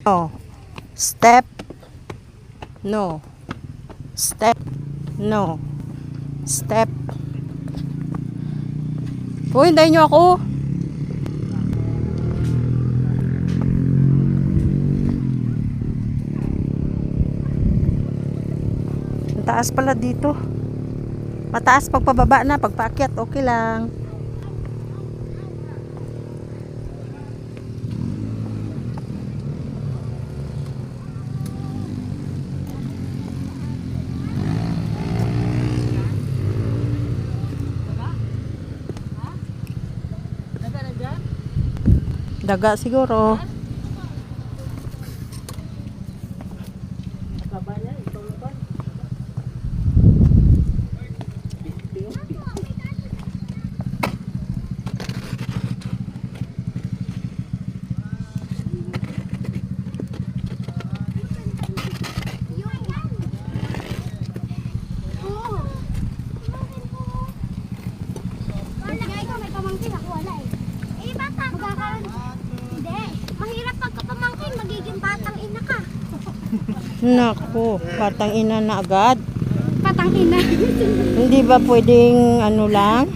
No. Step. No. Step. No. Step. Uy, hintayin nyo ako. Ang taas pala dito. Mataas pagpababa na, pagpaakyat okay lang. Daga siguro. Naku, batang ina na agad. Patang ina. Hindi ba pwedeng ano lang?